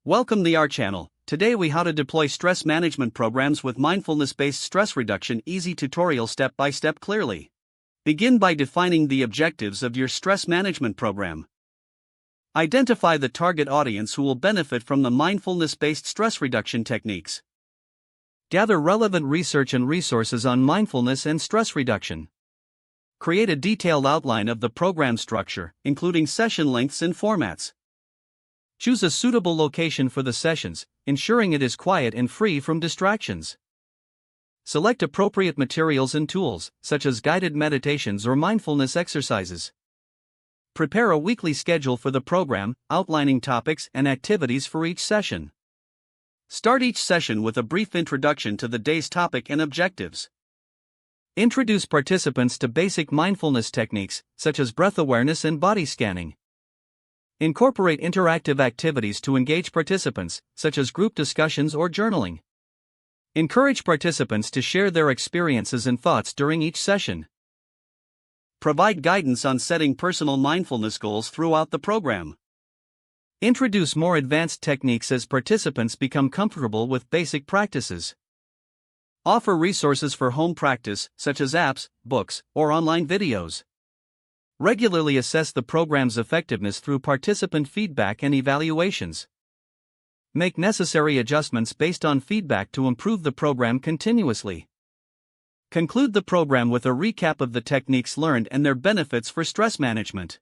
Welcome to our channel. Today we how to deploy stress management programs with mindfulness-based stress reduction. Easy tutorial step by step clearly. Begin by defining the objectives of your stress management program. Identify the target audience who will benefit from the mindfulness-based stress reduction techniques. Gather relevant research and resources on mindfulness and stress reduction. Create a detailed outline of the program structure, including session lengths and formats. Choose a suitable location for the sessions, ensuring it is quiet and free from distractions. Select appropriate materials and tools, such as guided meditations or mindfulness exercises. Prepare a weekly schedule for the program, outlining topics and activities for each session. Start each session with a brief introduction to the day's topic and objectives. Introduce participants to basic mindfulness techniques, such as breath awareness and body scanning. Incorporate interactive activities to engage participants, such as group discussions or journaling. Encourage participants to share their experiences and thoughts during each session. Provide guidance on setting personal mindfulness goals throughout the program. Introduce more advanced techniques as participants become comfortable with basic practices. Offer resources for home practice, such as apps, books, or online videos. Regularly assess the program's effectiveness through participant feedback and evaluations. Make necessary adjustments based on feedback to improve the program continuously. Conclude the program with a recap of the techniques learned and their benefits for stress management.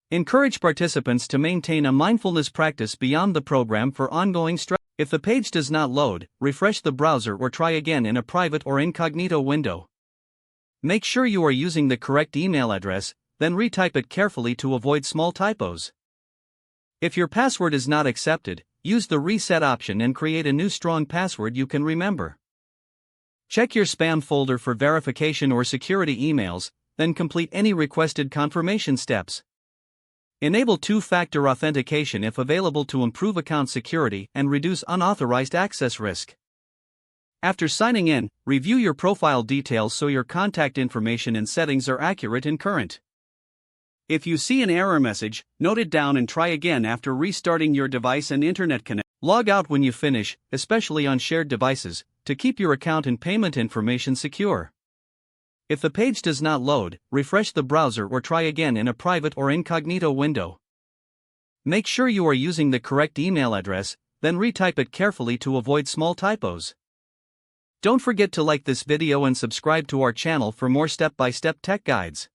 Encourage participants to maintain a mindfulness practice beyond the program for ongoing stress. If the page does not load, refresh the browser or try again in a private or incognito window. Make sure you are using the correct email address, then retype it carefully to avoid small typos. If your password is not accepted, use the reset option and create a new strong password you can remember. Check your spam folder for verification or security emails, then complete any requested confirmation steps. Enable two-factor authentication if available to improve account security and reduce unauthorized access risk. After signing in, review your profile details so your contact information and settings are accurate and current. If you see an error message, note it down and try again after restarting your device and internet connection. Log out when you finish, especially on shared devices, to keep your account and payment information secure. If the page does not load, refresh the browser or try again in a private or incognito window. Make sure you are using the correct email address, then retype it carefully to avoid small typos. Don't forget to like this video and subscribe to our channel for more step-by-step tech guides.